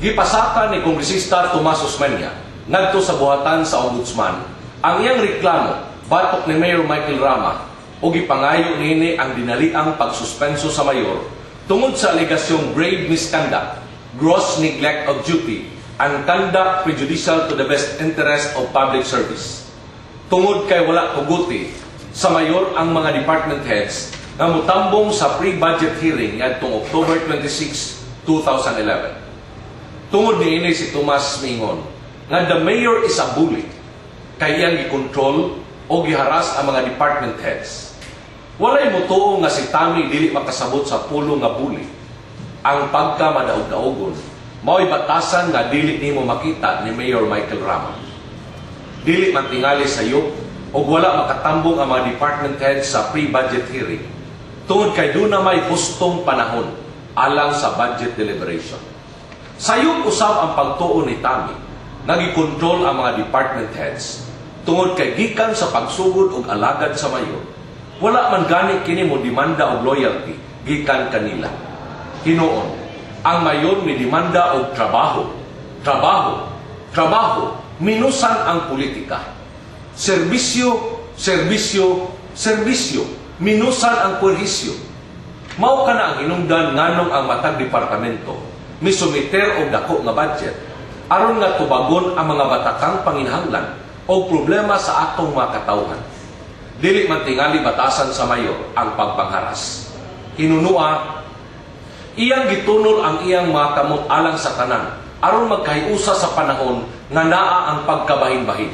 Gipasaka ni Kongresista Tomas Osmeña ngadto sa buhatan sa Ombudsman ang iyang reklamo batok ni Mayor Michael Rama o gipangayo niini ang dinaliang pagsuspenso sa mayor tungod sa alegasyong grave misconduct, gross neglect of duty, and conduct prejudicial to the best interest of public service. Tungod kay wala tuguti sa mayor ang mga department heads nga mutambong sa pre-budget hearing ngadtong October 26, 2011. Tungod niini si Tomas mingon nga the mayor is a bully kay iyang gikontrol o giharas ang mga department heads. Walay mutuo nga si Tami dili makasabot sa pulo nga bully. Ang pagka madaog-daogon mao'y batasan nga dili nimo makita ni Mayor Michael Rama. Dili man tingali sayo o wala makatambong ang mga department heads sa pre-budget hearing tungod kay doon na may hustong panahon alang sa budget deliberation. Sayop usab ang pagtuo ni Tami nagikontrol ang mga department heads tungod kay gikan sa pagsugod og alagad sa mayor. Wala man gani kini mo demanda og loyalty gikan kanila. Hinuon, ang mayor ni demanda og trabaho, minusan ang politika. Serbisyo, minusan ang puwerhisyo. Mao kana ang hinungdan nganong ang matag departamento misumiter og dako nga budget aron nga tubagon ang mga batakang panginahanglan o problema sa atong mga katawhan. Dili man tingali batasan sa mayor ang pagpangharas. Hinunua, iyang gitunol ang iyang mga kamot alang sa tanan aron magkahiusa sa panahon nga naa ang pagkabahin-bahin.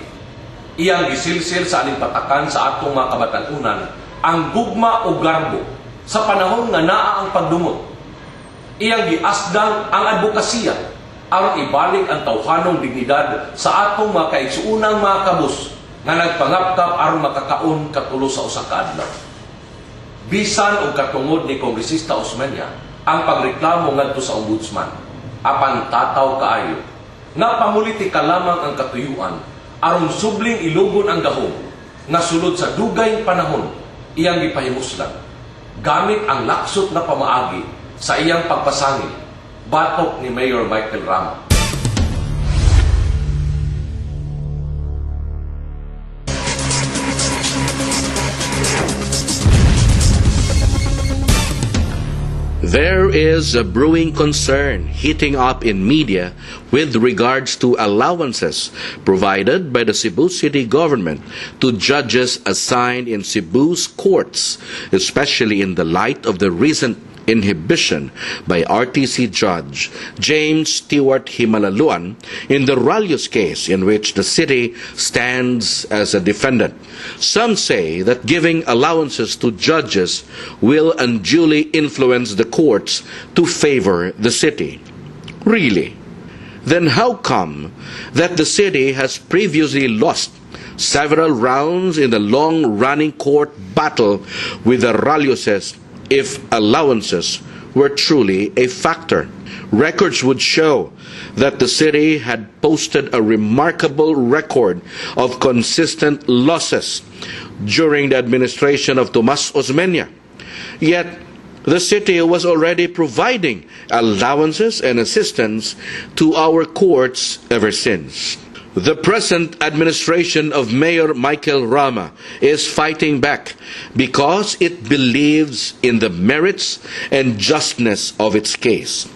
Iyang gisilsil sa alimpatakan sa atong mga kabatanunan ang gugma o garbo sa panahon nga naa ang pagdumot. Iyang giasdang ang advokasya aron ibalik ang tawhanong dignidad sa atong mga kaigsuunang mga kabus nga nagpangapkap aron makakaon katulo sa usa ka adlaw. Bisan og katungod ni Kongresista Osmeña ang pagreklamo ngadto sa Ombudsman, apan tataw kaayo nga pamulitika lamang ang katuyuan aron subling ilugon ang gahom nga sulod sa dugay panahon iyang gipahimuslan gamit ang laksot na pamaagi sa iyang pagpasangil, batok ni Mayor Michael Rama. There is a brewing concern heating up in media with regards to allowances provided by the Cebu City government to judges assigned in Cebu's courts, especially in the light of the recent inhibition by RTC Judge James Stewart Himalaluan in the Ralios case in which the city stands as a defendant. Some say that giving allowances to judges will unduly influence the courts to favor the city. Really? Then how come that the city has previously lost several rounds in the long-running court battle with the Ralioses if allowances were truly a factor? Records would show that the city had posted a remarkable record of consistent losses during the administration of Tomas Osmeña. Yet, the city was already providing allowances and assistance to our courts ever since. The present administration of Mayor Michael Rama is fighting back because it believes in the merits and justness of its case.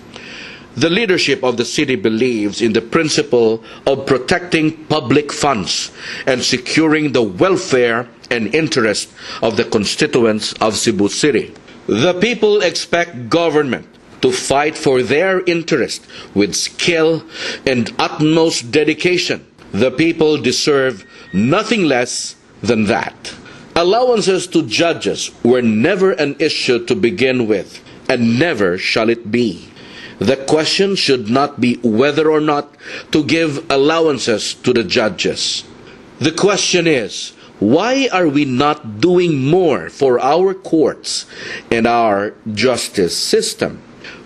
The leadership of the city believes in the principle of protecting public funds and securing the welfare and interest of the constituents of Cebu City. The people expect government to fight for their interest with skill and utmost dedication. The people deserve nothing less than that. Allowances to judges were never an issue to begin with, and never shall it be. The question should not be whether or not to give allowances to the judges. The question is, why are we not doing more for our courts and our justice system?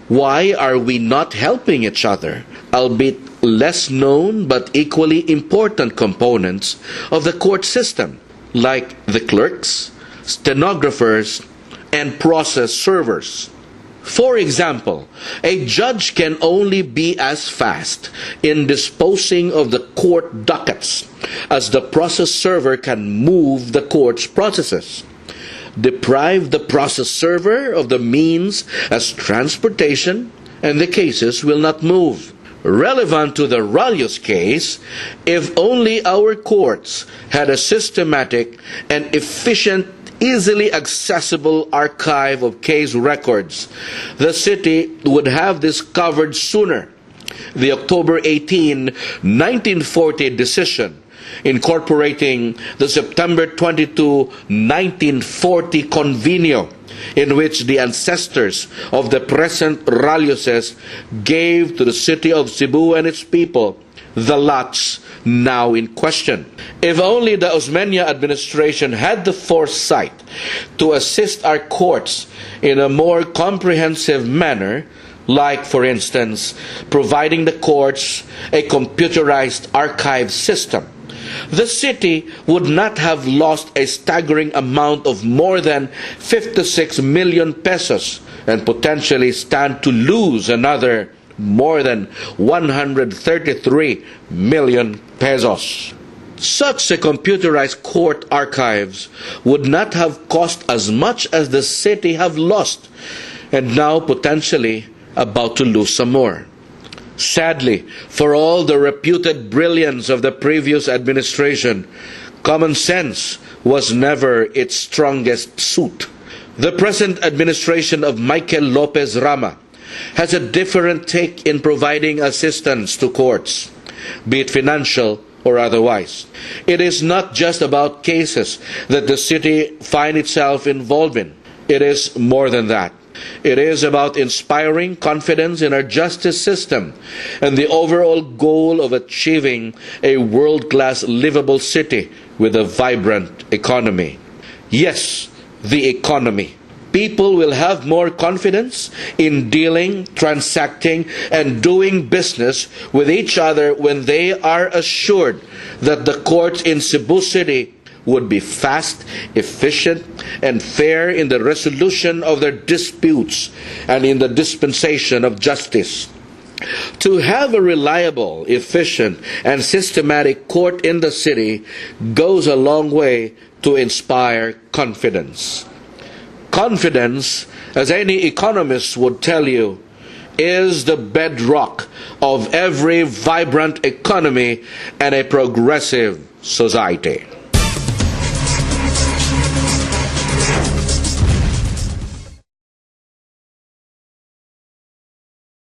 Why are we not helping each other, albeit less known but equally important components of the court system, like the clerks, stenographers, and process servers? For example, a judge can only be as fast in disposing of the court dockets as the process server can move the court's processes. Deprive the process server of the means as transportation, and the cases will not move. Relevant to the Ralios case, if only our courts had a systematic and efficient, easily accessible archive of case records, the city would have this covered sooner. The October 18, 1940 decision incorporating the September 22, 1940 convenio, in which the ancestors of the present Ralioses gave to the city of Cebu and its people the lots now in question. If only the Osmeña administration had the foresight to assist our courts in a more comprehensive manner, like, for instance, providing the courts a computerized archive system, the city would not have lost a staggering amount of more than 56 million pesos and potentially stand to lose another more than 133 million pesos. Such a computerized court archives would not have cost as much as the city have lost, and now potentially about to lose some more. Sadly, for all the reputed brilliance of the previous administration, common sense was never its strongest suit. The present administration of Michael Lopez Rama has a different take in providing assistance to courts, be it financial or otherwise. It is not just about cases that the city finds itself involved in. It is more than that. It is about inspiring confidence in our justice system and the overall goal of achieving a world-class livable city with a vibrant economy. Yes, the economy. People will have more confidence in dealing, transacting, and doing business with each other when they are assured that the courts in Cebu City would be fast, efficient, and fair in the resolution of their disputes and in the dispensation of justice. To have a reliable, efficient, and systematic court in the city goes a long way to inspire confidence. Confidence, as any economist would tell you, is the bedrock of every vibrant economy and a progressive society.